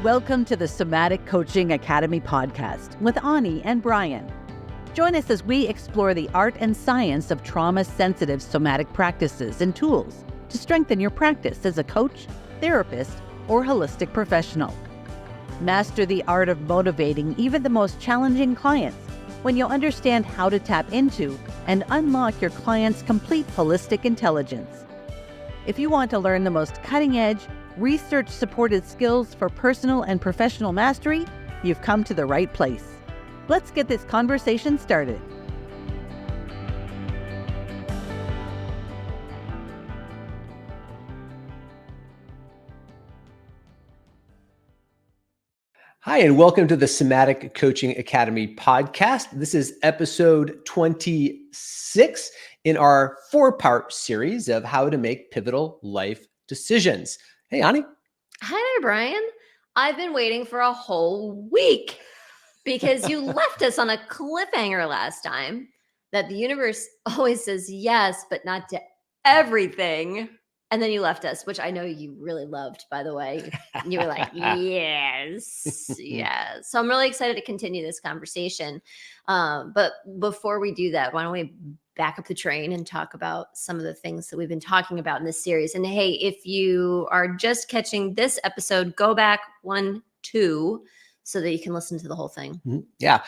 Welcome to the Somatic Coaching Academy Podcast with Ani and Brian. Join us as we explore the art and science of trauma-sensitive somatic practices and tools to strengthen your practice as a coach, therapist, or holistic professional. Master the art of motivating even the most challenging clients when you'll understand how to tap into and unlock your client's complete holistic intelligence. If you want to learn the most cutting-edge, research-supported skills for personal and professional mastery, you've come to the right place. Let's get this conversation started. Hi, and welcome to the Somatic Coaching Academy Podcast. This is episode 26 in our four-part series of how to make pivotal life decisions. Hey, Ani. Hi there, Brian. I've been waiting for a whole week because you left us on a cliffhanger last time that the universe always says yes, but not to everything. And then you left us, which I know you really loved, by the way. You were like, yes, yes. So I'm really excited to continue this conversation. But before we do that, why don't we back up the train and talk about some of the things that we've been talking about in this series. And hey, if you are just catching this episode, go back 1, 2, so that you can listen to the whole thing. Yeah.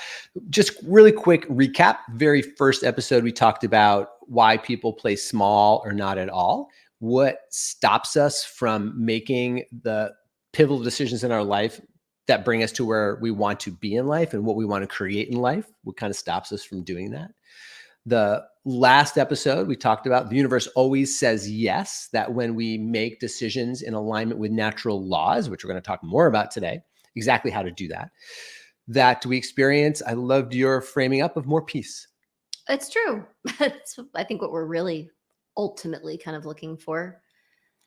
Just really quick recap. Very first episode, we talked about why people play small or not at all. What stops us from making the pivotal decisions in our life that bring us to where we want to be in life and what we want to create in life. What kind of stops us from doing that? The last episode, we talked about the universe always says yes, that when we make decisions in alignment with natural laws, which we're going to talk more about today, exactly how to do that, that we experience, I loved your framing up of more peace. It's true. That's, I think, what we're really ultimately kind of looking for.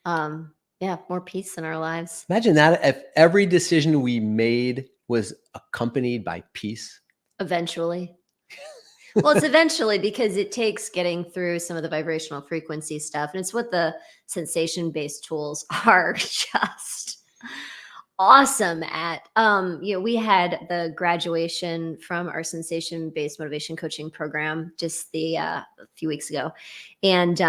More peace in our lives. Imagine that if every decision we made was accompanied by peace. Eventually. Well, it's eventually because it takes getting through some of the vibrational frequency stuff. And it's what the sensation-based tools are just awesome at. We had the graduation from our sensation-based motivation coaching program just a few weeks ago. And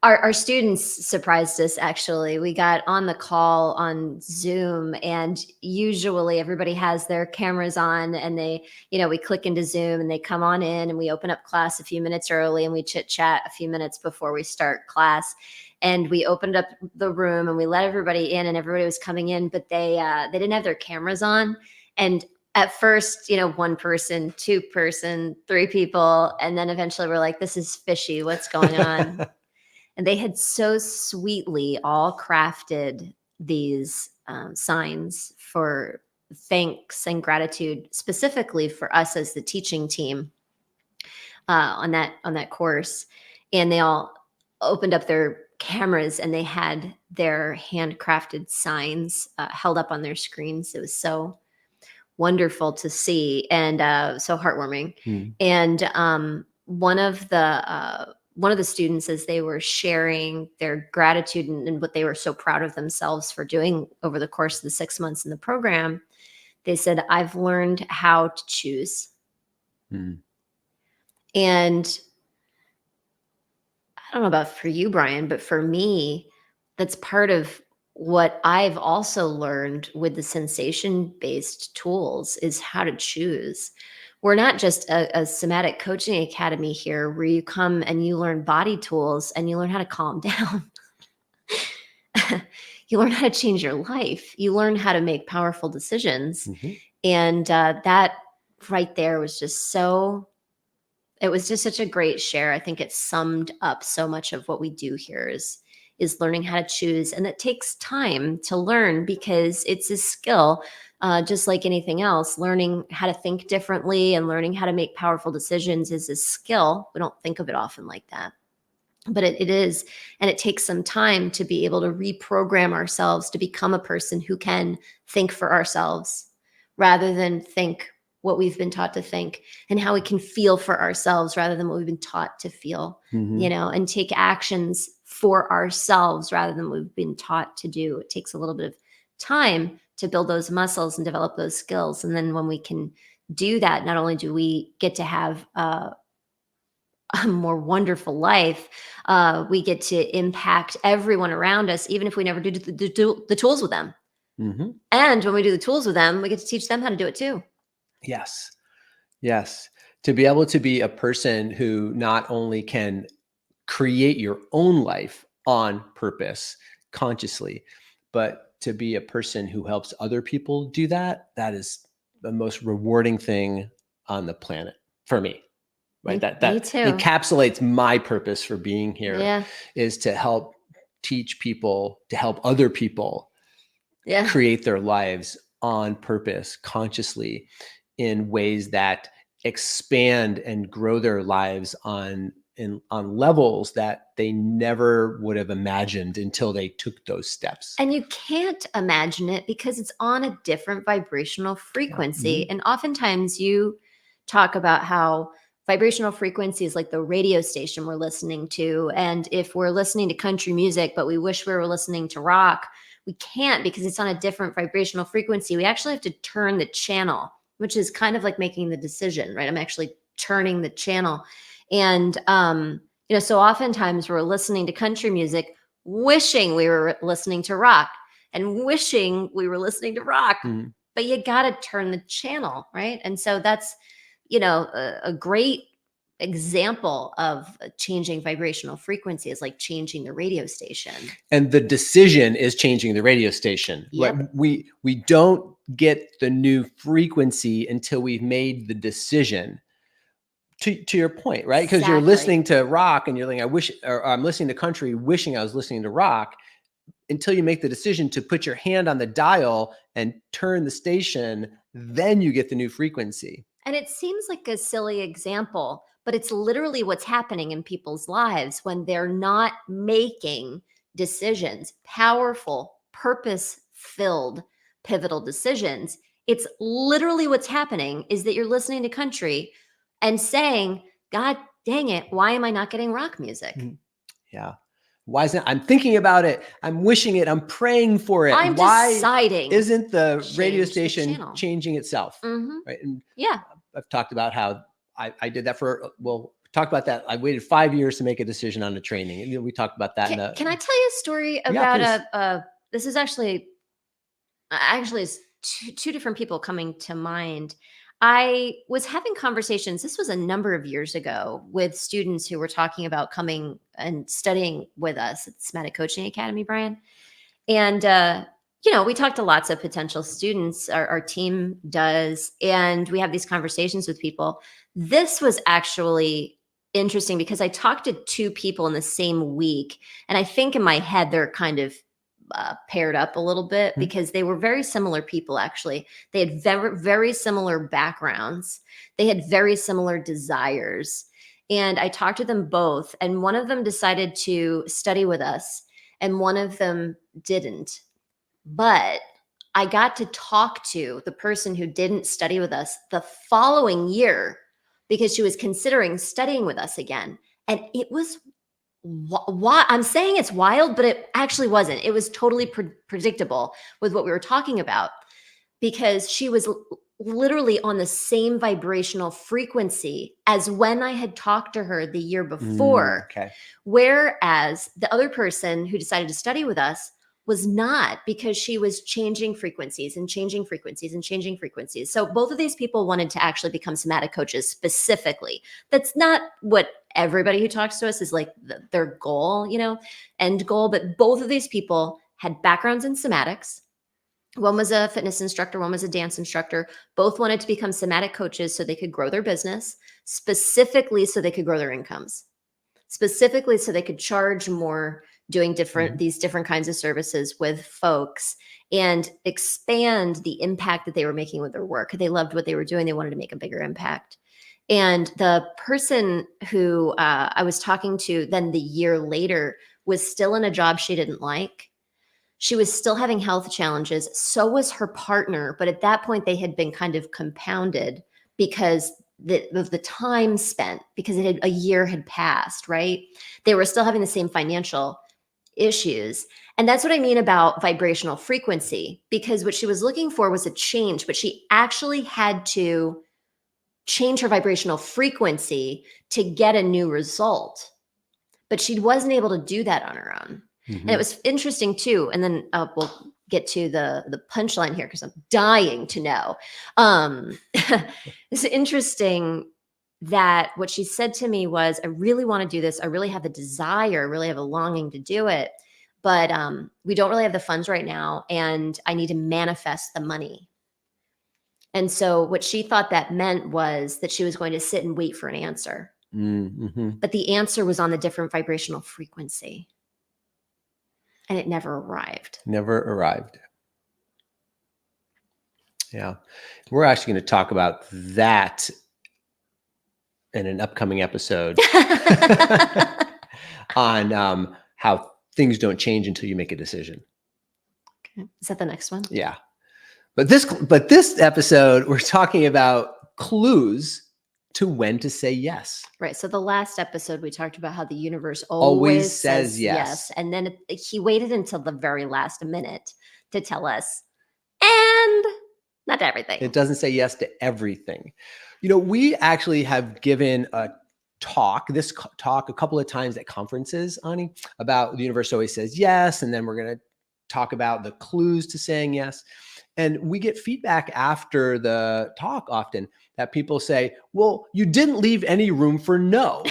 our students surprised us, actually. We got on the call on Zoom, and usually everybody has their cameras on, and we click into Zoom and they come on in, and we open up class a few minutes early and we chit chat a few minutes before we start class. And we opened up the room and we let everybody in, and everybody was coming in, but they didn't have their cameras on. And at first, 1 person, 2 person, 3 people. And then eventually we're like, this is fishy. What's going on? And they had so sweetly all crafted these signs for thanks and gratitude, specifically for us as the teaching team on that course. And they all opened up their cameras and they had their handcrafted signs held up on their screens. It was so wonderful to see and so heartwarming. And one of the students, as they were sharing their gratitude and what they were so proud of themselves for doing over the course of the 6 months in the program, they said, I've learned how to choose. And I don't know about for you, Brian, but for me, that's part of what I've also learned with the sensation-based tools is how to choose. We're not just a somatic coaching academy here where you come and you learn body tools and you learn how to calm down. You learn how to change your life. You learn how to make powerful decisions. And that right there was just it was just such a great share. I think it summed up so much of what we do here is learning how to choose. And it takes time to learn because it's a skill. Just like anything else, learning how to think differently and learning how to make powerful decisions is a skill. We don't think of it often like that, but it is. And it takes some time to be able to reprogram ourselves to become a person who can think for ourselves rather than think what we've been taught to think, and how we can feel for ourselves rather than what we've been taught to feel, and take actions for ourselves rather than what we've been taught to do. It takes a little bit of time to build those muscles and develop those skills. And then when we can do that, not only do we get to have a more wonderful life, we get to impact everyone around us, even if we never do the tools with them. Mm-hmm. And when we do the tools with them, we get to teach them how to do it too. Yes. Yes. To be able to be a person who not only can create your own life on purpose consciously, but to be a person who helps other people do that, that is the most rewarding thing on the planet for me. Right. That Me too. encapsulates my purpose for being here, Yeah. is to help teach people, to help other people Yeah. create their lives on purpose consciously in ways that expand and grow their lives on levels that they never would have imagined until they took those steps. And you can't imagine it because it's on a different vibrational frequency. Yeah. And oftentimes you talk about how vibrational frequency is like the radio station we're listening to. And if we're listening to country music, but we wish we were listening to rock, we can't because it's on a different vibrational frequency. We actually have to turn the channel, which is kind of like making the decision, right? I'm actually turning the channel. And, so oftentimes we're listening to country music, wishing we were listening to rock and wishing we were listening to rock, but you got to turn the channel, right? And so that's, a great example of changing vibrational frequency is like changing the radio station. And the decision is changing the radio station. Yep. Like we don't get the new frequency until we've made the decision. To your point, right? Because you're listening to rock and you're like, I'm listening to country, wishing I was listening to rock, until you make the decision to put your hand on the dial and turn the station, then you get the new frequency. And it seems like a silly example, but it's literally what's happening in people's lives when they're not making decisions, powerful, purpose-filled, pivotal decisions. It's literally what's happening is that you're listening to country and saying, God dang it, why am I not getting rock music? Yeah. Why isn't it? I'm thinking about it. I'm wishing it. I'm praying for it. I'm deciding. Isn't the radio station changing itself? Right. And yeah. I've talked about how I did that talked about that. I waited 5 years to make a decision on the training. And we talked about that. Can I tell you a story about this is actually it's two different people coming to mind. I was having conversations, this was a number of years ago, with students who were talking about coming and studying with us at the Somatic Coaching Academy, Brian. And, we talked to lots of potential students, our team does, and we have these conversations with people. This was actually interesting because I talked to two people in the same week. And I think in my head, they're kind of paired up a little bit because they were very similar people. Actually, they had very, very similar backgrounds. They had very similar desires. And I talked to them both, and one of them decided to study with us and one of them didn't. But I got to talk to the person who didn't study with us the following year because she was considering studying with us again. And it was I'm saying it's wild, but it actually wasn't. It was totally predictable with what we were talking about because she was literally on the same vibrational frequency as when I had talked to her the year before. Whereas the other person who decided to study with us was not, because she was changing frequencies and changing frequencies and changing frequencies. So both of these people wanted to actually become somatic coaches specifically. That's not what everybody who talks to us is like their goal, end goal. But both of these people had backgrounds in somatics. One was a fitness instructor, one was a dance instructor. Both wanted to become somatic coaches so they could grow their business, specifically so they could grow their incomes, specifically so they could charge more doing these different kinds of services with folks and expand the impact that they were making with their work. They loved what they were doing. They wanted to make a bigger impact. And the person who I was talking to then the year later was still in a job she didn't like. She was still having health challenges. So was her partner. But at that point, they had been kind of compounded because of the time spent, because a year had passed, right? They were still having the same financial issues. And that's what I mean about vibrational frequency, because what she was looking for was a change, but she actually had to change her vibrational frequency to get a new result. But she wasn't able to do that on her own. And it was interesting too. And then we'll get to the punchline here because I'm dying to know. It's interesting that what she said to me was, I really want to do this. I really have the desire, really have a longing to do it. But we don't really have the funds right now. And I need to manifest the money. And so what she thought that meant was that she was going to sit and wait for an answer. But the answer was on the different vibrational frequency. And it never arrived. Never arrived. Yeah. We're actually going to talk about that in an upcoming episode on how things don't change until you make a decision. Okay. Is that the next one? Yeah. But this episode, we're talking about clues to when to say yes. Right. So the last episode, we talked about how the universe Always says yes. And then he waited until the very last minute to tell us, and not everything. It doesn't say yes to everything. You know, we actually have given this talk a couple of times at conferences, Ani, about the universe always says yes. And then we're going to talk about the clues to saying yes. And we get feedback after the talk often that people say, well, you didn't leave any room for no.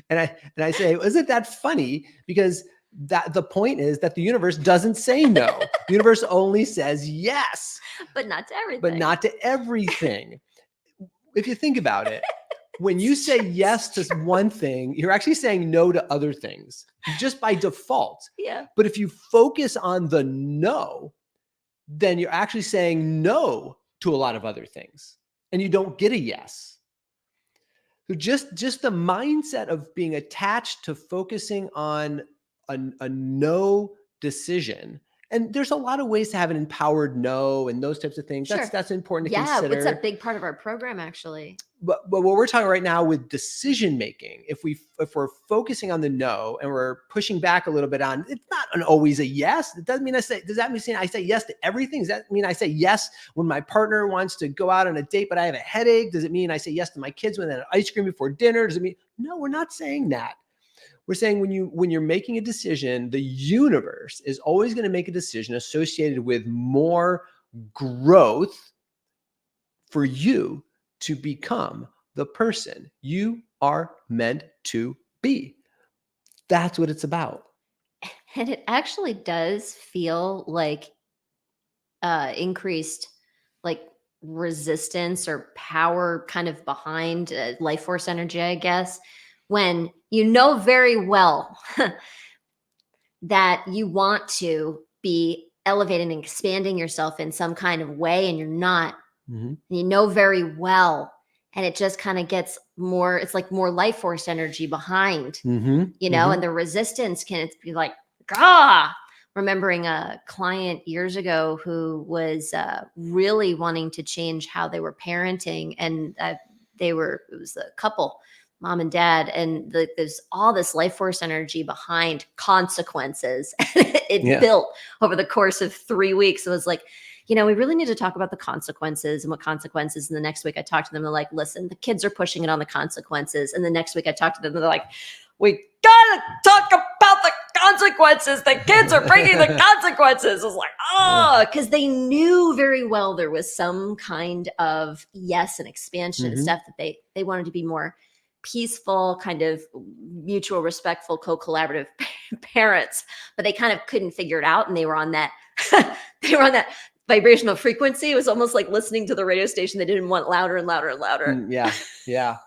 and I say, isn't that funny? Because the point is that the universe doesn't say no. The universe only says yes. But not to everything. But not to everything. If you think about it, when you say yes to one thing, you're actually saying no to other things just by default. Yeah. But if you focus on the no, then you're actually saying no to a lot of other things and you don't get a yes. So just the mindset of being attached to focusing on a no decision. And there's a lot of ways to have an empowered no and those types of things. Sure. That's important to consider. consider. Yeah, it's a big part of our program, actually. But what we're talking right now with decision making, if we're focusing on the no and we're pushing back a little bit on, it's not always a yes. It doesn't mean does that mean I say yes to everything? Does that mean I say yes when my partner wants to go out on a date, but I have a headache? Does it mean I say yes to my kids when they have ice cream before dinner? Does it mean, no, we're not saying that. We're saying when you're making a decision, the universe is always going to make a decision associated with more growth for you to become the person you are meant to be. That's what it's about. And it actually does feel like increased like resistance or power kind of behind life force energy, I guess, when you know very well that you want to be elevating and expanding yourself in some kind of way and you're not. Mm-hmm. You know very well. And it just kind of gets more, it's like more life force energy behind, you know, and the resistance can be like, remembering a client years ago who was really wanting to change how they were parenting. And it was a couple, mom and dad, and there's all this life force energy behind consequences. It built over the course of 3 weeks. It was like, you know, we really need to talk about the consequences and what consequences. And the next week I talked to them, they're like, listen, the kids are pushing it on the consequences. And the next week I talked to them, they're like, we gotta talk about the consequences. The kids are bringing the consequences. I was like, because they knew very well there was some kind of yes and expansion and stuff that they wanted to be more peaceful, kind of mutual, respectful, co-collaborative parents, but they kind of couldn't figure it out. And they were on that, vibrational frequency. It was almost like listening to the radio station. They didn't want louder and louder and louder. Yeah.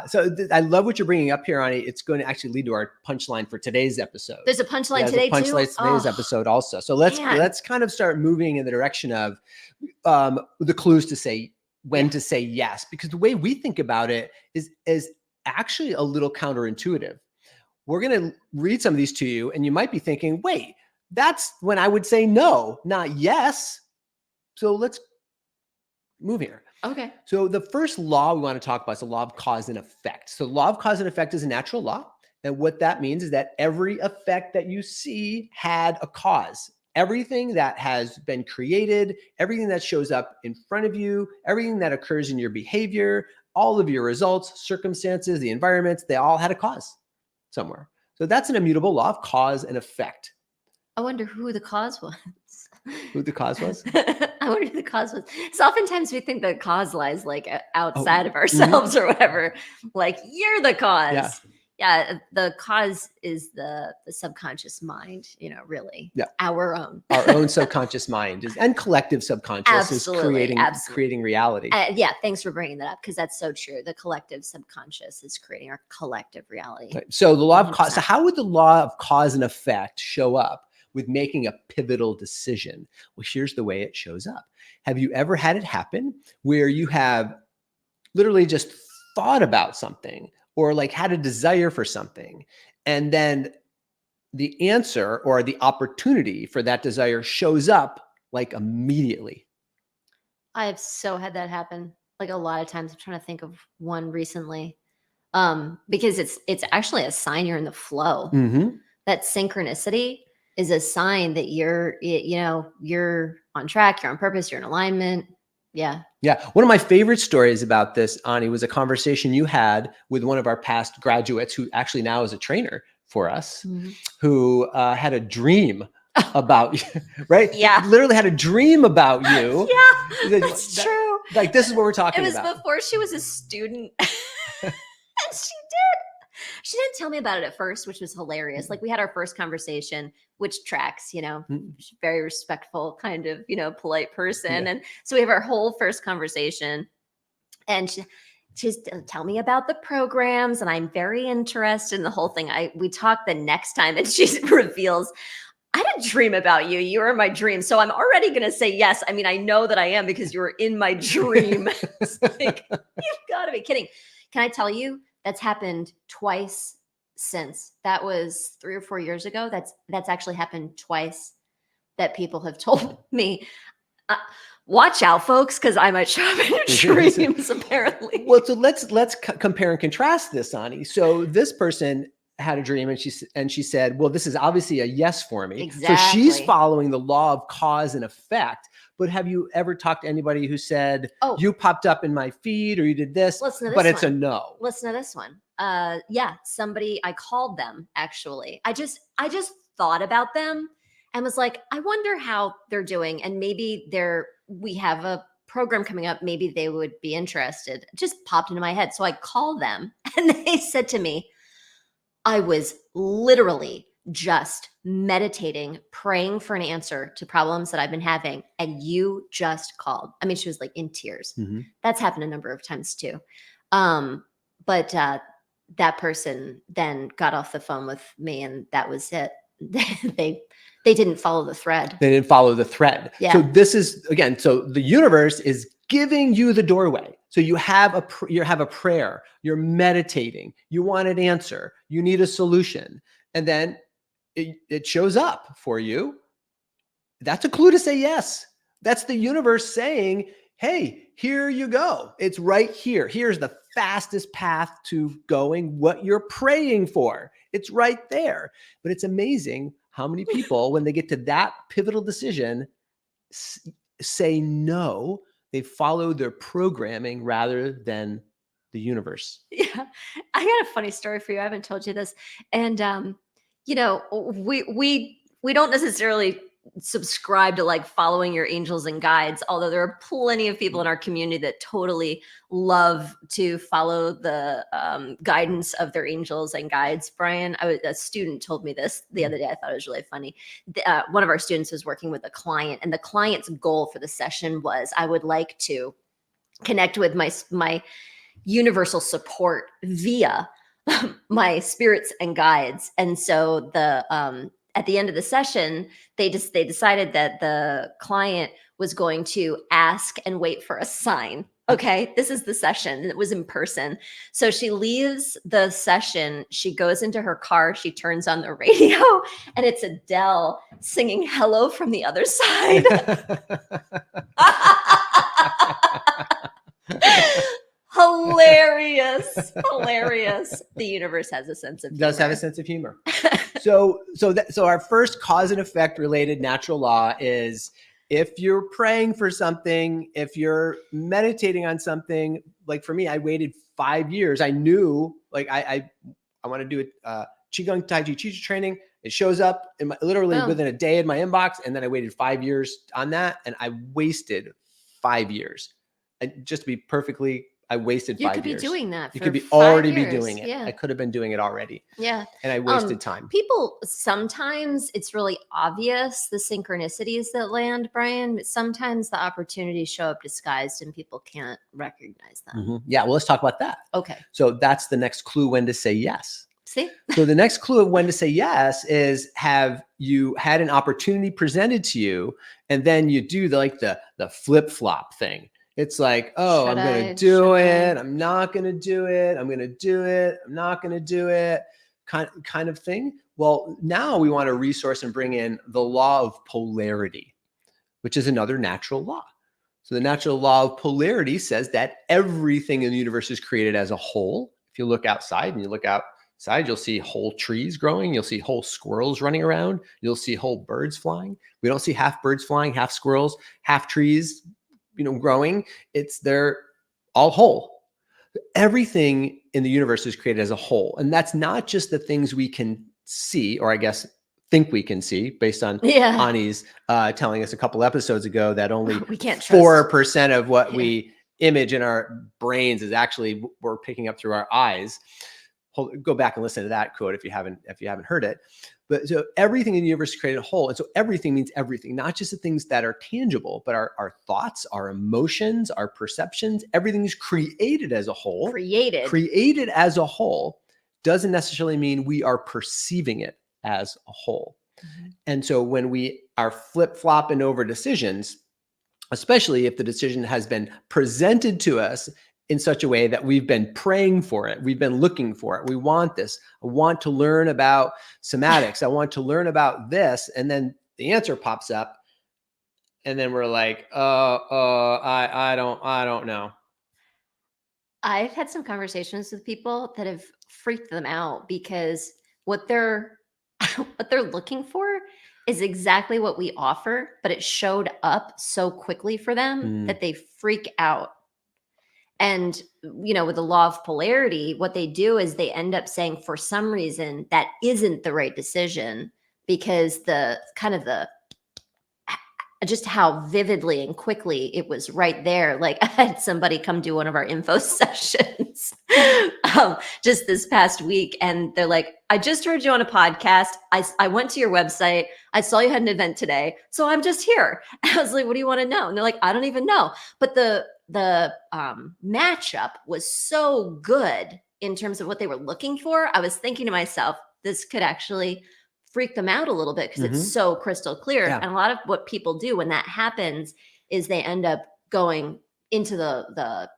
So I love what you're bringing up here, Ani. It's going to actually lead to our punchline for today's episode. There's a punchline today too? Today's episode also. So let's kind of start moving in the direction of the clues to say when to say yes, because the way we think about it is actually a little counterintuitive. We're going to read some of these to you, and you might be thinking, wait, that's when I would say no, not yes. So let's move here. Okay. So the first law we want to talk about is the law of cause and effect. So the law of cause and effect is a natural law. And what that means is that every effect that you see had a cause. Everything that has been created, everything that shows up in front of you, everything that occurs in your behavior, all of your results, circumstances, the environments, they all had a cause somewhere. So that's an immutable law of cause and effect. I wonder who the cause was. Who the cause was? I wonder who the cause was. So oftentimes we think the cause lies like outside of mhm. ourselves or whatever. Like you're the cause. Yeah. Yeah, the cause is the subconscious mind, really. Yeah. Our own. Our own subconscious mind and collective subconscious Absolutely, is creating reality. Yeah, thanks for bringing that up because that's so true. The collective subconscious is creating our collective reality. Right. So the law of cause. 100%. So how would the law of cause and effect show up with making a pivotal decision? Well, here's the way it shows up. Have you ever had it happen where you have literally just thought about something or like had a desire for something, and then the answer or the opportunity for that desire shows up like immediately? I have so had that happen like a lot of times. I'm trying to think of one recently. Because it's actually a sign you're in the flow. Mm-hmm. That synchronicity is a sign that you're on track, you're on purpose, you're in alignment. Yeah. Yeah. One of my favorite stories about this, Ani, was a conversation you had with one of our past graduates who actually now is a trainer for us, who had a dream about you, right? Yeah. Literally had a dream about you. Yeah, that's true. Like, this is what we're talking It was about. before she was a student. And she didn't tell me about it at first, which was hilarious. Like we had our first conversation, which tracks, she's very respectful, kind of, polite person. Yeah. And so we have our whole first conversation and she's tell me about the programs. And I'm very interested in the whole thing. We talked the next time and she reveals, I had a dream about you. You were in my dream. So I'm already going to say yes. I mean, I know that I am because you were in my dream. It's like, you've got to be kidding. Can I tell you? That's happened twice since. That was 3 or 4 years ago. That's actually happened twice that people have told me, watch out, folks, because I might show up in your dreams, apparently. Well, so let's compare and contrast this, Ani. So this person had a dream and she said, well, this is obviously a yes for me. Exactly. So she's following the law of cause and effect. But have you ever talked to anybody who said, you popped up in my feed or you did this, but it's a no? Listen to this one. Yeah, somebody, I called them actually. I just thought about them and was like, I wonder how they're doing. And maybe we have a program coming up. Maybe they would be interested. It just popped into my head. So I called them and they said to me, I was literally just meditating, praying for an answer to problems that I've been having. And you just called. I mean, she was like in tears. Mm-hmm. That's happened a number of times too. But that person then got off the phone with me and that was it. They didn't follow the thread. They didn't follow the thread. Yeah. So this is, again, so the universe is giving you the doorway. So you have a prayer, you're meditating, you want an answer, you need a solution. And then it shows up for you. That's a clue to say yes. That's the universe saying, hey, here you go. It's right here. Here's the fastest path to going what you're praying for. It's right there. But it's amazing how many people, when they get to that pivotal decision, say no. They follow their programming rather than the universe. Yeah. I got a funny story for you. I haven't told you this. And, we don't necessarily subscribe to like following your angels and guides, although there are plenty of people in our community that totally love to follow the guidance of their angels and guides. Brian, a student told me this the other day. I thought it was really funny. One of our students was working with a client, and the client's goal for the session was, I would like to connect with my universal support via my spirits and guides. And so at the end of the session, they decided that the client was going to ask and wait for a sign. Okay, this is the session. It was in person. So she leaves the session. She goes into her car. She turns on the radio, and it's Adele singing "Hello" from the other side. Hilarious. Hilarious. The universe has a sense of humor. Does have a sense of humor. So our first cause and effect related natural law is, if you're praying for something, if you're meditating on something, like for me, I waited 5 years. I knew, like, I want to do a Qigong Tai Chi teacher training. It shows up in literally within a day in my inbox. And then I waited 5 years on that. And I wasted 5 years. And just to be perfectly, I wasted 5 years. You could be doing that. You could be already be doing it. Yeah. I could have been doing it already. Yeah. And I wasted time. People, sometimes it's really obvious, the synchronicities that land, Brian, but sometimes the opportunities show up disguised and people can't recognize them. Mm-hmm. Yeah. Well, let's talk about that. Okay. So that's the next clue when to say yes. See? So the next clue of when to say yes is, have you had an opportunity presented to you, and then you do the flip-flop thing. It's like, oh, I'm going to do it. I'm not going to do it. I'm going to do it. I'm not going to do it. Kind of thing. Well, now we want to resource and bring in the law of polarity, which is another natural law. So the natural law of polarity says that everything in the universe is created as a whole. If you look outside and you look outside, you'll see whole trees growing. You'll see whole squirrels running around. You'll see whole birds flying. We don't see half birds flying, half squirrels, half trees, growing. They're all whole. Everything in the universe is created as a whole. And that's not just the things we can see, or I guess think we can see, based on Ani's telling us a couple episodes ago that only we can't 4% of what we image in our brains is actually we're picking up through our eyes. Go back and listen to that quote if you haven't heard it. But so everything in the universe is created whole. And so everything means everything, not just the things that are tangible, but our thoughts, our emotions, our perceptions. Everything is created as a whole. Created as a whole doesn't necessarily mean we are perceiving it as a whole. Mm-hmm. And so when we are flip-flopping over decisions, especially if the decision has been presented to us in such a way that we've been praying for it, we've been looking for it, we want this, I want to learn about somatics, I want to learn about this, and then the answer pops up, and then we're like, I don't know. I've had some conversations with people that have freaked them out because what they're looking for is exactly what we offer, but it showed up so quickly for them that they freak out. And, with the law of polarity, what they do is they end up saying, for some reason, that isn't the right decision, because just how vividly and quickly it was right there. Like, I had somebody come do one of our info sessions just this past week. And they're like, I just heard you on a podcast. I went to your website. I saw you had an event today. So I'm just here. And I was like, what do you want to know? And they're like, I don't even know. But the matchup was so good in terms of what they were looking for. I was thinking to myself, this could actually freak them out a little bit because it's so crystal clear. Yeah. And a lot of what people do when that happens is they end up going into the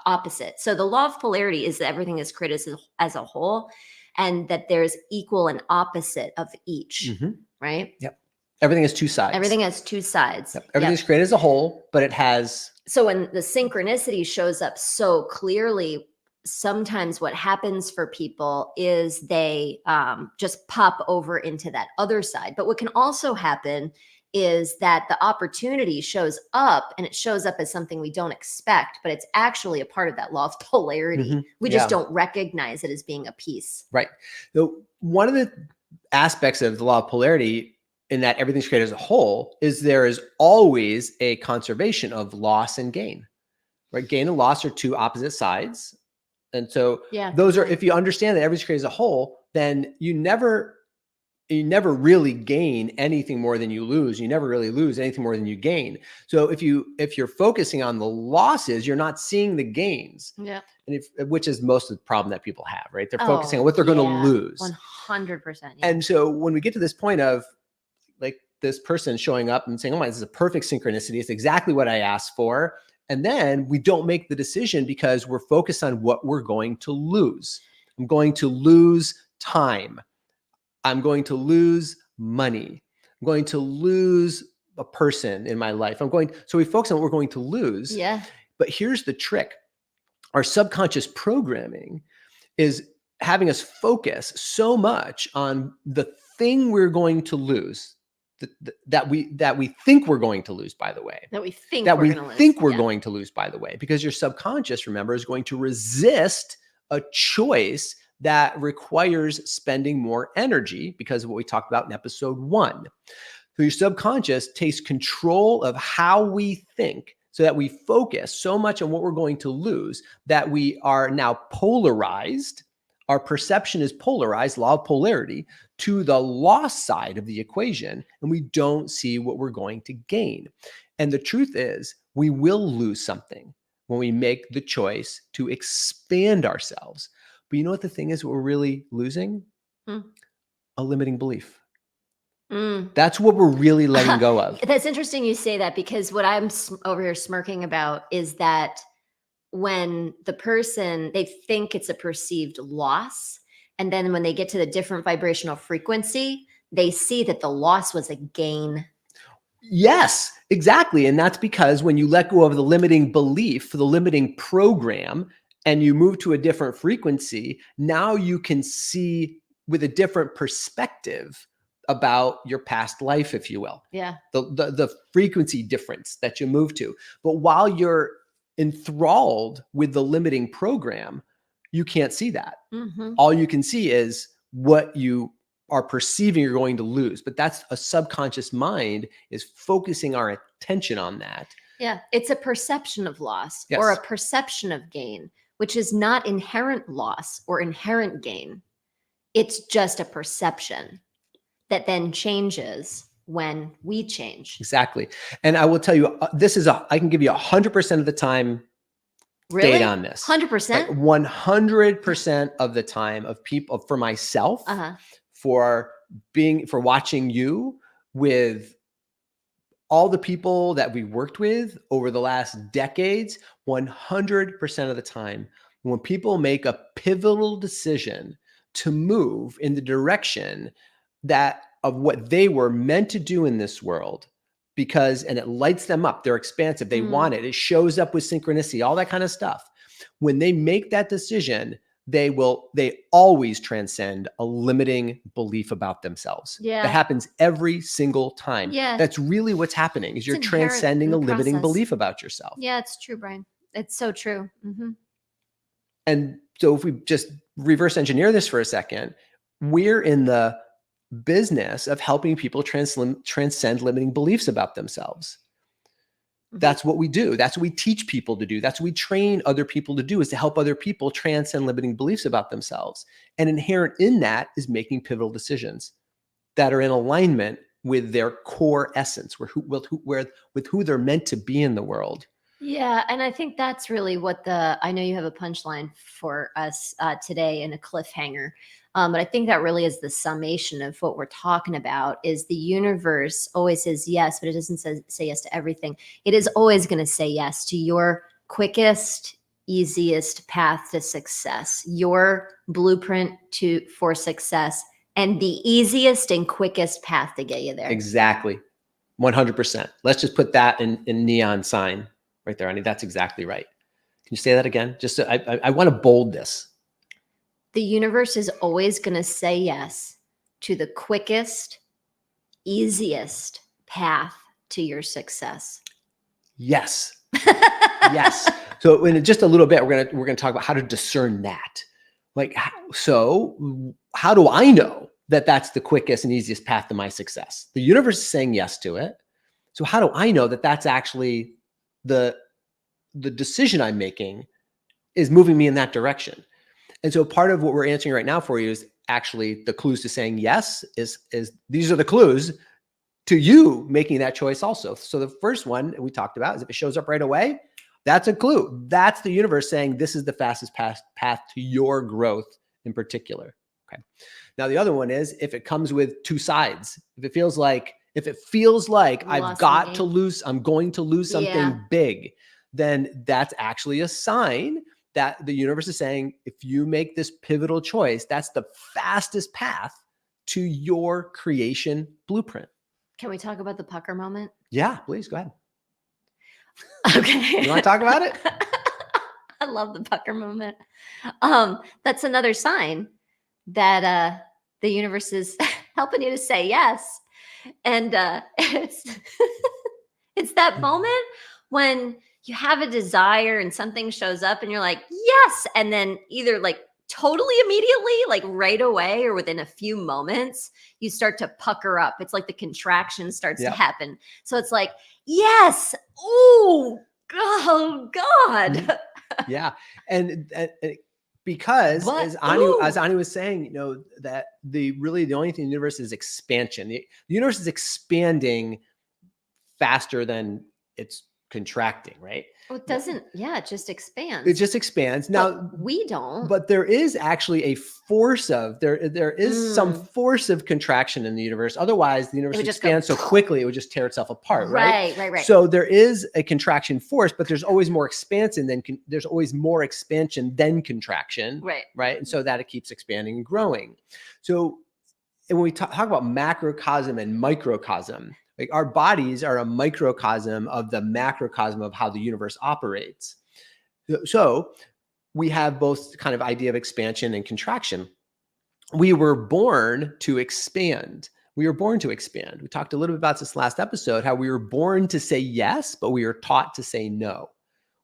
opposite. So the law of polarity is that everything is created as a whole, and that there's equal and opposite of each, right? Yep. Everything has two sides. Everything has two sides. Yep. Everything's created as a whole, but it has. So when the synchronicity shows up so clearly, sometimes what happens for people is they just pop over into that other side. But what can also happen is that the opportunity shows up, and it shows up as something we don't expect, but it's actually a part of that law of polarity. We just don't recognize it as being a piece. Right. So one of the aspects of the law of polarity, in that everything's created as a whole, is there is always a conservation of loss and gain. Right? Gain and loss are two opposite sides. And so those are, if you understand that everything's created as a whole, then you never really gain anything more than you lose. You never really lose anything more than you gain. So if you're focusing on the losses, you're not seeing the gains. Yeah. And which is most of the problem that people have, right? They're focusing on what they're going to lose. 100%. Yeah. And so when we get to this point of like this person showing up and saying, oh my, this is a perfect synchronicity. It's exactly what I asked for. And then we don't make the decision because we're focused on what we're going to lose. I'm going to lose time. I'm going to lose money. I'm going to lose a person in my life. So we focus on what we're going to lose. Yeah. But here's the trick. our subconscious programming is having us focus so much on the thing we're going to lose, that we think we're going to lose, by the way. That we think That we're we going to lose. think we're Yeah. going to lose, by the way, because your subconscious, remember, is going to resist a choice that requires spending more energy because of what we talked about in episode 1. So your subconscious takes control of how we think so that we focus so much on what we're going to lose that we are now polarized. Our perception is polarized, law of polarity, to the loss side of the equation, and we don't see what we're going to gain. And the truth is, we will lose something when we make the choice to expand ourselves. But you know what the thing is, what we're really losing? A limiting belief. That's what we're really letting go of. That's interesting you say that, because what I'm over here smirking about is that when the person, they think it's a perceived loss, and then when they get to the different vibrational frequency, they see that the loss was a gain. Yes, exactly. And that's because when you let go of the limiting belief, the limiting program, and you move to a different frequency, now you can see with a different perspective about your past life, if you will. Yeah. The frequency difference that you move to. But while you're enthralled with the limiting program, you can't see that. All you can see is what you are perceiving you're going to lose. But that's a subconscious mind is focusing our attention on that. Yeah. It's a perception of loss Yes. or a perception of gain, which is not inherent loss or inherent gain. It's just a perception that then changes when we change. Exactly. And I will tell you, I can give you 100% of the time Really? data on this. 100%? Like 100% of the time of people, for myself, for watching you with all the people that we worked with over the last decades, 100% of the time, when people make a pivotal decision to move in the direction of what they were meant to do in this world, and it lights them up, they're expansive, they want it, it shows up with synchronicity, all that kind of stuff. When they make that decision, they always transcend a limiting belief about themselves. Yeah. That happens every single time. Yeah. That's really what's happening, is you're inherent transcending in a the limiting process. belief about yourself. Yeah, it's true, Brian. It's so true. And so if we just reverse engineer this for a second, we're in the business of helping people transcend limiting beliefs about themselves. That's what we do. That's what we teach people to do. That's what we train other people to do, is to help other people transcend limiting beliefs about themselves. And inherent in that is making pivotal decisions that are in alignment with their core essence, with who they're meant to be in the world. Yeah. And I think that's really what I know you have a punchline for us today and a cliffhanger. But I think that really is the summation of what we're talking about. Is the universe always says yes, but it doesn't say yes to everything. It is always going to say yes to your quickest, easiest path to success, your blueprint for success, and the easiest and quickest path to get you there. Exactly. 100%. Let's just put that in neon sign right there, Annie. That's exactly right. Can you say that again? Just so I want to bold this. The universe is always going to say yes to the quickest, easiest path to your success. Yes. Yes. So in just a little bit, we're going to talk about how to discern that. So how do I know that that's the quickest and easiest path to my success? The universe is saying yes to it. So how do I know that that's actually the decision I'm making is moving me in that direction? And so part of what we're answering right now for you is actually the clues to saying yes is these are the clues to you making that choice also. So the first one we talked about is if it shows up right away, that's a clue. That's the universe saying this is the fastest path to your growth in particular. Okay. Now the other one is if it comes with two sides, if it feels like I'm going to lose something big, then that's actually a sign that the universe is saying, if you make this pivotal choice, that's the fastest path to your creation blueprint. Can we talk about the pucker moment? Yeah, please go ahead. Okay. You want to talk about it? I love the pucker moment. That's another sign that the universe is helping you to say yes. And it's that moment when you have a desire and something shows up and you're like, yes. And then either like totally immediately, like right away, or within a few moments, you start to pucker up. It's like the contraction starts to Yeah. happen. So it's like, yes. Oh, God. Mhm. Yeah. And because But as ooh. Ani was saying, you know, that the only thing in the universe is expansion. The universe is expanding faster than it's contracting, right? Oh, it doesn't, yeah, it just expands. It just expands. Now, But we don't. but there is actually a force of there is some force of contraction in the universe. Otherwise, the universe would just go expands so quickly it would just tear itself apart, right? Right. So there is a contraction force, but there's always more expansion than there's always more expansion than contraction, Right. And so that it keeps expanding and growing. So and when we talk about macrocosm and microcosm, like our bodies are a microcosm of the macrocosm of how the universe operates. So we have both kind of idea of expansion and contraction. We were born to expand. We were born to expand. We talked a little bit about this last episode, how we were born to say yes, but we were taught to say no.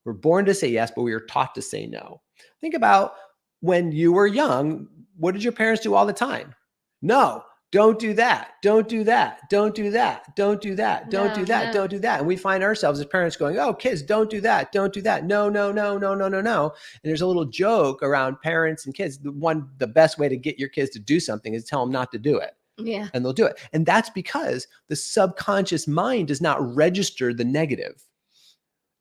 We're born to say yes, but we were taught to say no. Think about when you were young, what did your parents do all the time? No, don't do that. Don't do that. Don't do that. Don't do that. Don't do that. Don't do that. And we find ourselves as parents going, oh, kids, don't do that. Don't do that. No. And there's a little joke around parents and kids. The best way to get your kids to do something is tell them not to do it. Yeah. And they'll do it. And that's because the subconscious mind does not register the negative.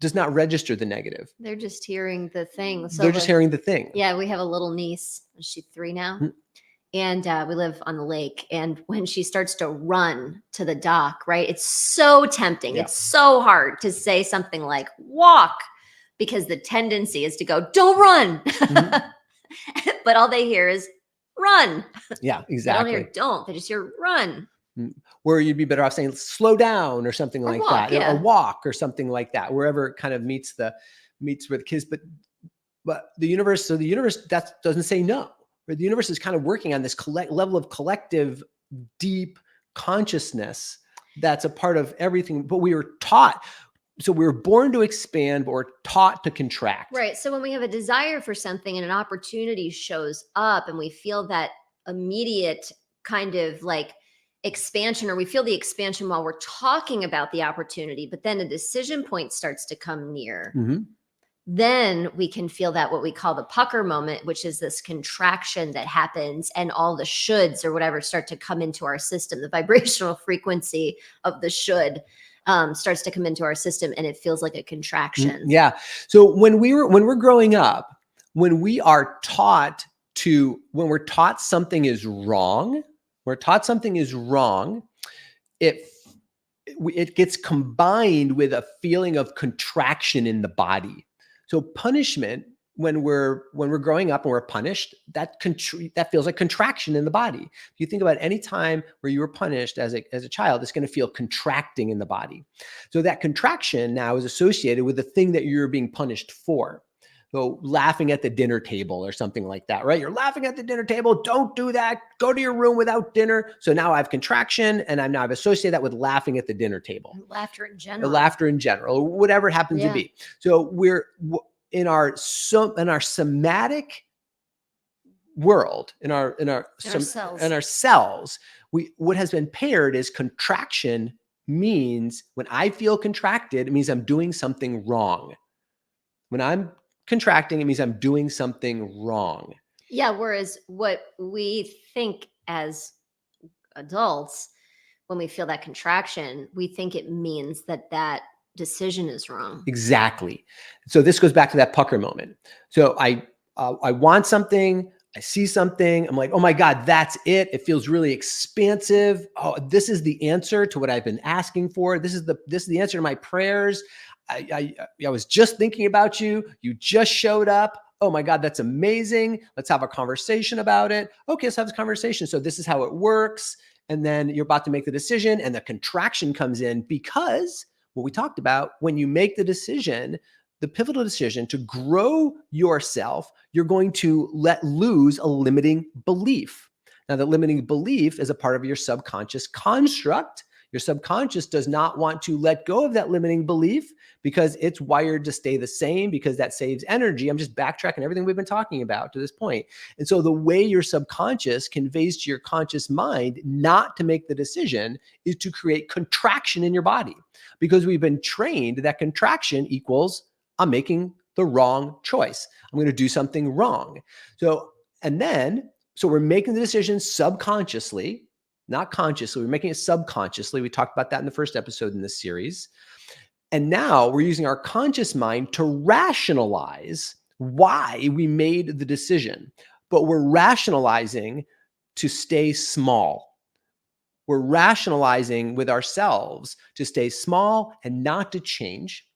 They're just hearing the thing. So they're just hearing the thing. Yeah, we have a little niece. She's 3 now. Mm-hmm. And we live on the lake. And when she starts to run to the dock, right, it's so tempting. Yeah. It's so hard to say something like walk, because the tendency is to go, don't run. Mm-hmm. But all they hear is run. Yeah, exactly. They don't hear don't. They just hear run. Where you'd be better off saying slow down or something like that, yeah. or walk or something like that, wherever it kind of meets where the kids. But the universe, that doesn't say no. The universe is kind of working on this level of collective, deep consciousness that's a part of everything. But we were taught, so we were born to expand, but we're taught to contract. Right. So when we have a desire for something and an opportunity shows up and we feel that immediate kind of like expansion, or we feel the expansion while we're talking about the opportunity, but then a decision point starts to come near. Mm-hmm. Then we can feel that what we call the pucker moment, which is this contraction that happens, and all the shoulds or whatever start to come into our system. The vibrational frequency of the should starts to come into our system, and it feels like a contraction. Yeah. So when we're growing up, when we're taught something is wrong, it gets combined with a feeling of contraction in the body. So punishment, when we're growing up and we're punished, that feels like contraction in the body. If you think about any time where you were punished as a child, it's going to feel contracting in the body. So that contraction now is associated with the thing that you're being punished for. So laughing at the dinner table or something like that, right? You're laughing at the dinner table. Don't do that. Go to your room without dinner. So now I have contraction, and I've associated that with laughing at the dinner table. Laughter in general, whatever it happens to be. So we're in our somatic world, in our cells. What has been paired is contraction means when I feel contracted, it means I'm doing something wrong. When I'm contracting, it means I'm doing something wrong. Yeah. Whereas what we think as adults, when we feel that contraction, we think it means that decision is wrong. Exactly. So this goes back to that pucker moment. So I want something. I see something. I'm like, oh my God, that's it. It feels really expansive. Oh, this is the answer to what I've been asking for. This is the answer to my prayers. I was just thinking about you. You just showed up. Oh my God, that's amazing. Let's have a conversation about it. Okay, let's have this conversation. So this is how it works. And then you're about to make the decision, and the contraction comes in because what we talked about, when you make the decision, the pivotal decision to grow yourself, you're going to let loose a limiting belief. Now, the limiting belief is a part of your subconscious construct. Your subconscious does not want to let go of that limiting belief because it's wired to stay the same, because that saves energy. I'm just backtracking everything we've been talking about to this point. And so the way your subconscious conveys to your conscious mind not to make the decision is to create contraction in your body, because we've been trained that contraction equals I'm making the wrong choice. I'm going to do something wrong. So we're making the decision subconsciously, not consciously. We're making it subconsciously. We talked about that in the first episode in this series. And now we're using our conscious mind to rationalize why we made the decision. But we're rationalizing to stay small. We're rationalizing with ourselves to stay small and not to change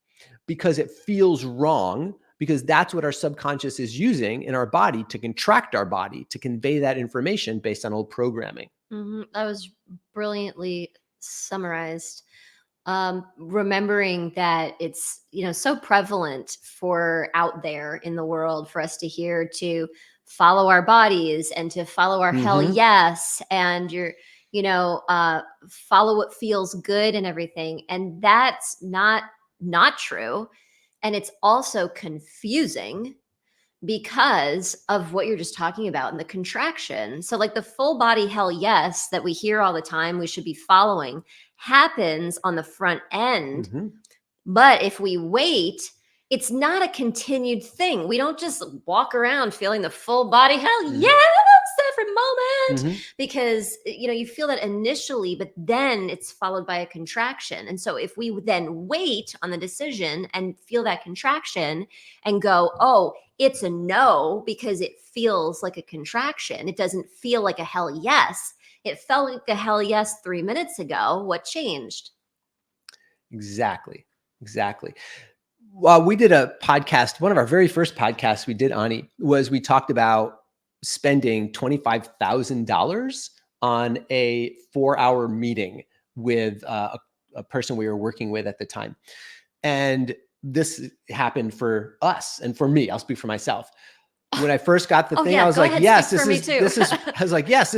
because it feels wrong, because that's what our subconscious is using in our body to contract our body, to convey that information based on old programming. That was brilliantly summarized. Remembering that it's, so prevalent for out there in the world for us to hear to follow our bodies and to follow our hell yes. And follow what feels good and everything. And that's not true. And it's also confusing because of what you're just talking about in the contraction. So like the full body hell yes that we hear all the time, we should be following, happens on the front end. But if we wait, it's not a continued thing. We don't just walk around feeling the full body hell yes every moment, because you feel that initially, but then it's followed by a contraction. And so if we then wait on the decision and feel that contraction and go, oh, it's a no, because it feels like a contraction. It doesn't feel like a hell yes. It felt like a hell yes 3 minutes ago. What changed? Exactly. Well, we did a podcast. One of our very first podcasts we did, Ani, was we talked about spending $25,000 on a 4-hour meeting with a person we were working with at the time. And this happened for us and for me. I'll speak for myself. When I first got the thing, I was like, yes, this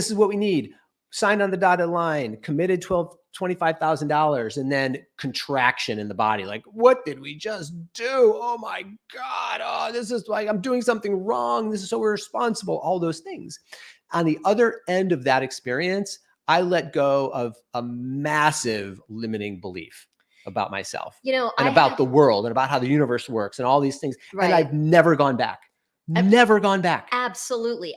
is what we need. Signed on the dotted line, committed $25,000, and then contraction in the body. Like, what did we just do? Oh my God. Oh, this is like, I'm doing something wrong. This is so irresponsible. All those things. On the other end of that experience, I let go of a massive limiting belief about myself, and about the world and about how the universe works and all these things. Right. And I've never gone back. Never gone back. Absolutely.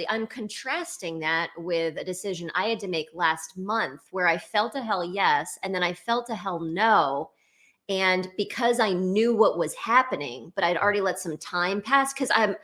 I'm contrasting that with a decision I had to make last month where I felt a hell yes, and then I felt a hell no. And because I knew what was happening, but I'd already let some time pass because I'm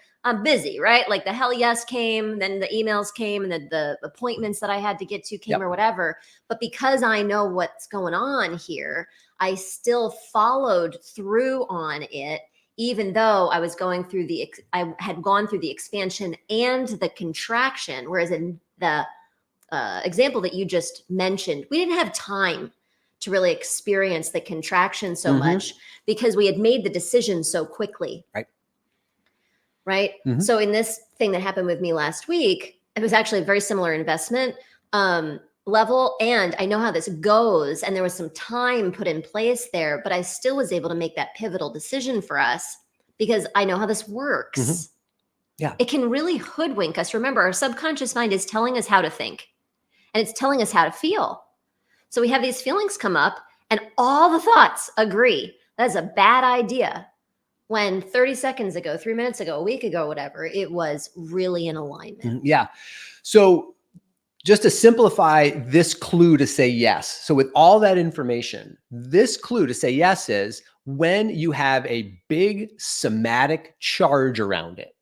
busy, right? Like the hell yes came, then the emails came, and the appointments that I had to get to came, or whatever. But because I know what's going on here, I still followed through on it, even though I was I had gone through the expansion and the contraction. Whereas in the example that you just mentioned, we didn't have time to really experience the contraction so much because we had made the decision so quickly. Right. So in this thing that happened with me last week, it was actually a very similar investment level. And I know how this goes. And there was some time put in place there, but I still was able to make that pivotal decision for us because I know how this works. Yeah. It can really hoodwink us. Remember, our subconscious mind is telling us how to think, and it's telling us how to feel. So we have these feelings come up and all the thoughts agree. That's a bad idea. When 30 seconds ago, 3 minutes ago, a week ago, whatever, it was really in alignment. Yeah. So just to simplify this clue to say yes. So with all that information, this clue to say yes is when you have a big somatic charge around it.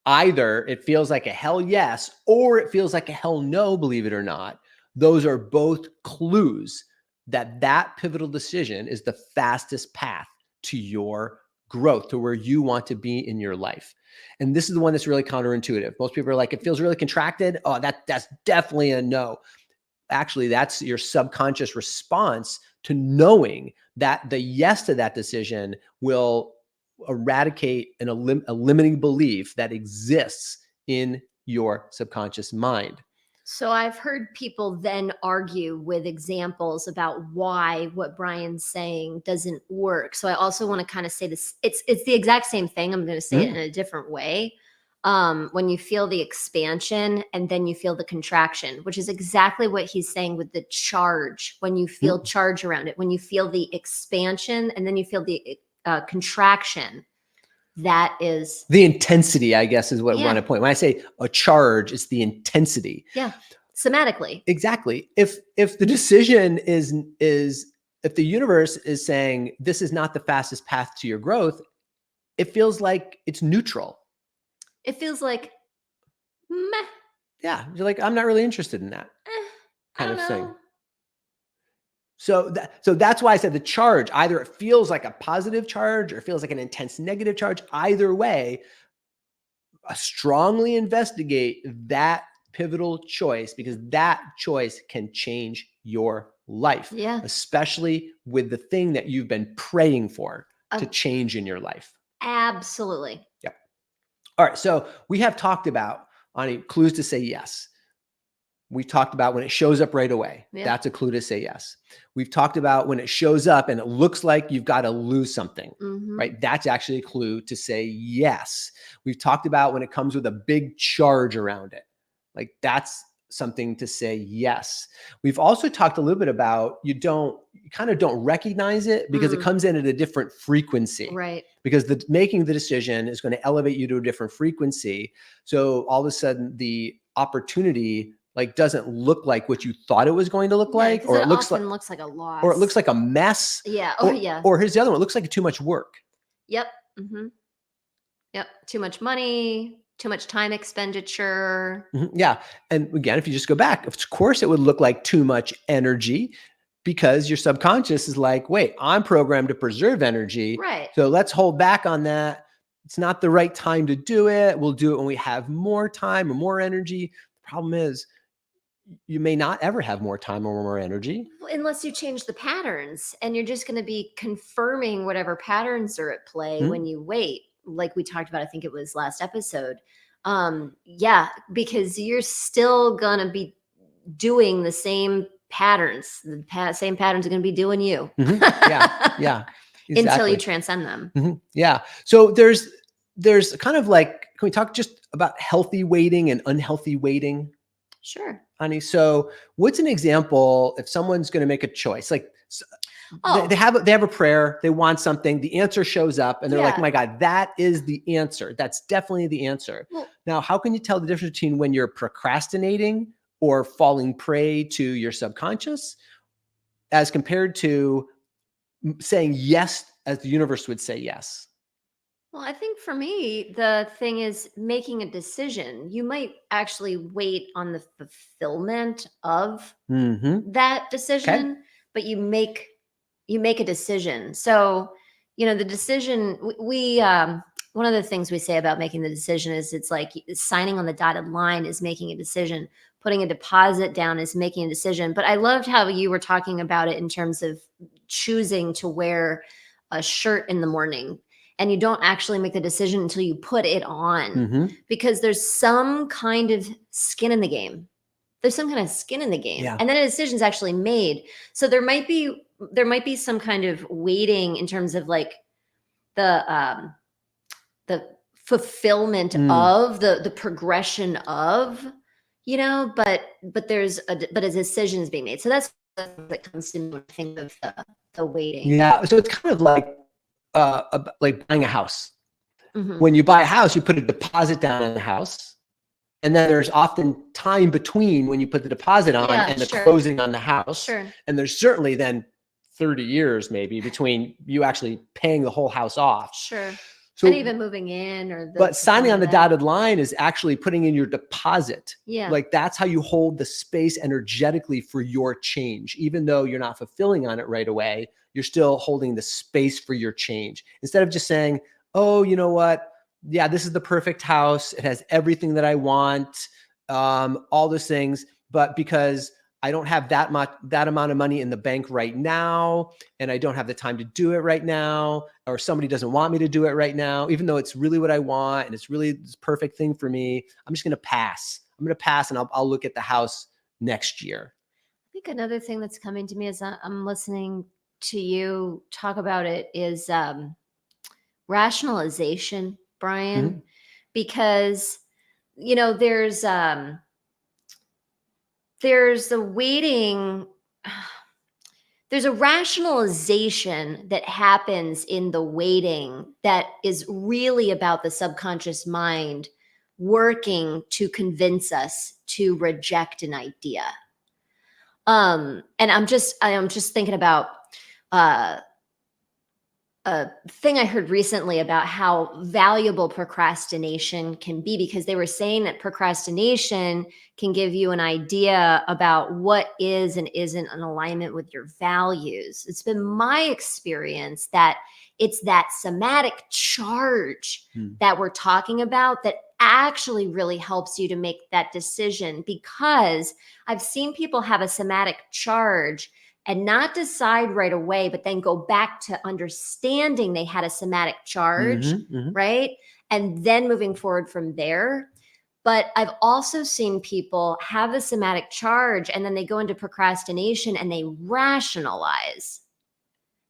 Either it feels like a hell yes, or it feels like a hell no, believe it or not. Those are both clues that pivotal decision is the fastest path to your growth, to where you want to be in your life. And this is the one that's really counterintuitive. Most people are like, it feels really contracted. Oh, that's definitely a no. actually that's your subconscious response to knowing that the yes to that decision will eradicate a limiting belief that exists in your subconscious mind. So I've heard people then argue with examples about why what Brian's saying doesn't work. So I also want to kind of say this. It's the exact same thing. I'm going to say it in a different way. When you feel the expansion and then you feel the contraction, which is exactly what he's saying with the charge. When you feel charge around it, when you feel the expansion and then you feel the contraction, that is the intensity, I guess, is what I want to point. When I say a charge, it's the intensity. Yeah. Somatically. Exactly. If the decision is if the universe is saying this is not the fastest path to your growth, it feels like it's neutral. It feels like meh. Yeah. You're like, I'm not really interested in that kind of thing. So that's why I said the charge, either it feels like a positive charge or it feels like an intense negative charge. Either way, strongly investigate that pivotal choice, because that choice can change your life, especially with the thing that you've been praying for to change in your life. Absolutely. Yeah. All right. So we have talked about, Ani, clues to say yes. We talked about when it shows up right away. Yeah. That's a clue to say yes. We've talked about when it shows up and it looks like you've got to lose something, right? That's actually a clue to say yes. We've talked about when it comes with a big charge around it. Like that's something to say yes. We've also talked a little bit about you kind of don't recognize it because it comes in at a different frequency. Right. Because making the decision is going to elevate you to a different frequency. So all of a sudden the opportunity doesn't look like what you thought it was going to look like, or it looks like a loss, or it looks like a mess. Yeah. Or here's the other one. It looks like too much work. Yep. Yep. Too much money, too much time expenditure. Yeah. And again, if you just go back, of course it would look like too much energy, because your subconscious is like, wait, I'm programmed to preserve energy. Right. So let's hold back on that. It's not the right time to do it. We'll do it when we have more time or more energy. The problem is, you may not ever have more time or more energy. Unless you change the patterns, and you're just going to be confirming whatever patterns are at play when you wait. Like we talked about, I think it was last episode. Yeah, because you're still going to be doing the same patterns. The same patterns are going to be doing you. Yeah. Exactly. Until you transcend them. Yeah. So there's kind of can we talk just about healthy waiting and unhealthy waiting? Sure. Honey, so what's an example if someone's going to make a choice? They have a prayer, they want something, the answer shows up, and they're like, oh my God, that is the answer. That's definitely the answer. Well, now, how can you tell the difference between when you're procrastinating or falling prey to your subconscious as compared to saying yes as the universe would say yes? Well, I think for me, the thing is making a decision. You might actually wait on the fulfillment of that decision, but you make a decision. So, the decision, one of the things we say about making the decision is it's like signing on the dotted line is making a decision. Putting a deposit down is making a decision. But I loved how you were talking about it in terms of choosing to wear a shirt in the morning. And you don't actually make the decision until you put it on, because there's some kind of skin in the game. There's some kind of skin in the game. Yeah. And then a decision is actually made. So there might be some kind of waiting in terms of the fulfillment of the progression of, but a decision is being made. So that's what comes to me when I think of the waiting. Yeah. So it's kind of like buying a house. When you buy a house, you put a deposit down on the house, and then there's often time between when you put the deposit on and the closing on the house. Sure. And there's certainly then 30 years maybe between you actually paying the whole house off. Sure. So, and even moving in but signing on the dotted line is actually putting in your deposit. Yeah. That's how you hold the space energetically for your change. Even though you're not fulfilling on it right away, you're still holding the space for your change. Instead of just saying, oh, you know what? Yeah, this is the perfect house. It has everything that I want, all those things. But because I don't have that amount of money in the bank right now, and I don't have the time to do it right now, or somebody doesn't want me to do it right now, even though it's really what I want and it's really this perfect thing for me. I'm just going to pass. I'm going to pass, and I'll look at the house next year. I think another thing that's coming to me as I'm listening to you talk about it is rationalization, Brian, Mm-hmm. because there's a waiting. There's a rationalization that happens in the waiting that is really about the subconscious mind working to convince us to reject an idea. And I'm just thinking about a thing I heard recently about how valuable procrastination can be, because they were saying that procrastination can give you an idea about what is and isn't in alignment with your values. It's been my experience that it's that somatic charge that we're talking about that actually really helps you to make that decision, because I've seen people have a somatic charge and not decide right away, but then go back to understanding they had a somatic charge, right? And then moving forward from there. But I've also seen people have the somatic charge and then they go into procrastination and they rationalize.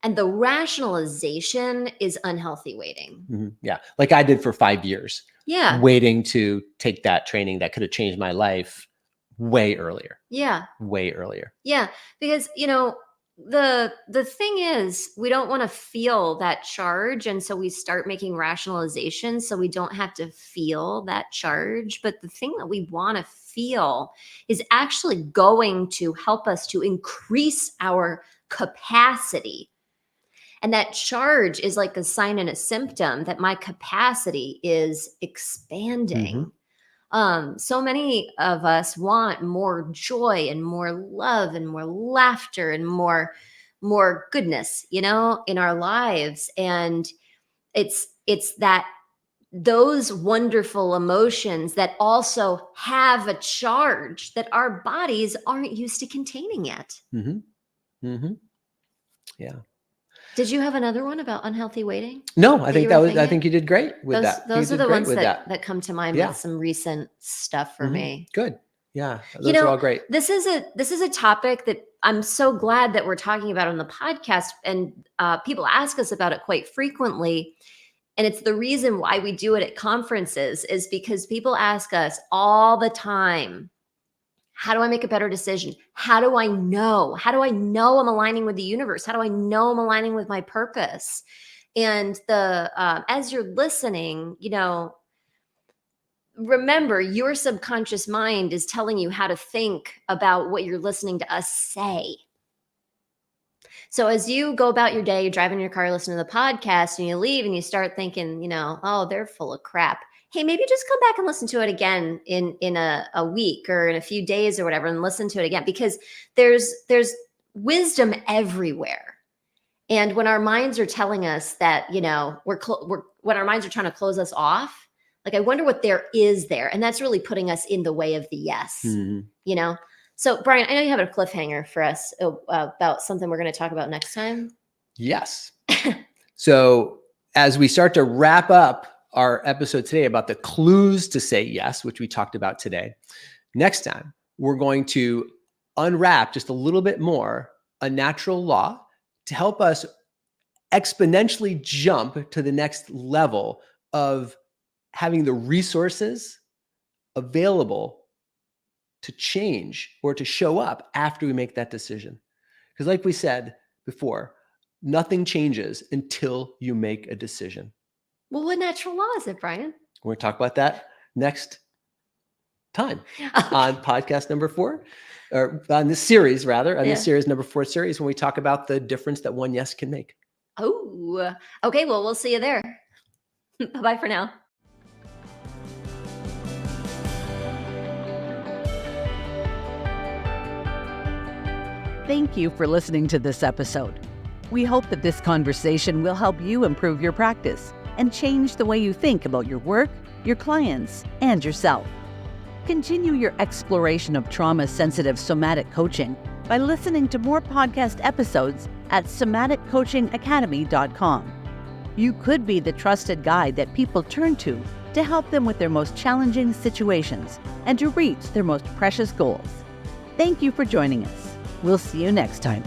And the rationalization is unhealthy waiting. Yeah. Like I did for 5 years. Yeah. Waiting to take that training that could have changed my life way earlier. Yeah. Way earlier. Yeah. Because, the thing is, we don't want to feel that charge. And so we start making rationalizations so we don't have to feel that charge. But the thing that we want to feel is actually going to help us to increase our capacity. And that charge is like a sign and a symptom that my capacity is expanding. So many of us want more joy and more love and more laughter and more goodness, in our lives. And it's that those wonderful emotions that also have a charge that our bodies aren't used to containing yet. Yeah. Did you have another one about unhealthy waiting? No, I think I think you did great with that. Those are the ones that come to mind with some recent stuff for me. Good. Yeah. Those are all great. This is a topic that I'm so glad that we're talking about on the podcast, and people ask us about it quite frequently. And it's the reason why we do it at conferences, is because people ask us all the time, how do I make a better decision? How do I know? How do I know I'm aligning with the universe? How do I know I'm aligning with my purpose? And as you're listening, remember, your subconscious mind is telling you how to think about what you're listening to us say. So as you go about your day, you're driving your car, listening to the podcast, and you leave and you start thinking, oh, they're full of crap. Hey, maybe just come back and listen to it again in a week or in a few days or whatever, and listen to it again, because there's wisdom everywhere. And when our minds are telling us that, when our minds are trying to close us off, like, I wonder what there is there. And that's really putting us in the way of the yes, So Brian, I know you have a cliffhanger for us about something we're going to talk about next time. Yes. So as we start to wrap up our episode today about the clues to say yes, which we talked about today, next time we're going to unwrap just a little bit more a natural law to help us exponentially jump to the next level of having the resources available to change or to show up after we make that decision. Because like we said before, nothing changes until you make a decision. Well, what natural law is it, Brian? We're going to talk about that next time on podcast number 4, or on this series, rather, on this series, number 4 series, when we talk about the difference that one yes can make. Oh, okay. Well, we'll see you there. Bye-bye for now. Thank you for listening to this episode. We hope that this conversation will help you improve your practice and change the way you think about your work, your clients, and yourself. Continue your exploration of trauma-sensitive somatic coaching by listening to more podcast episodes at somaticcoachingacademy.com. You could be the trusted guide that people turn to help them with their most challenging situations and to reach their most precious goals. Thank you for joining us. We'll see you next time.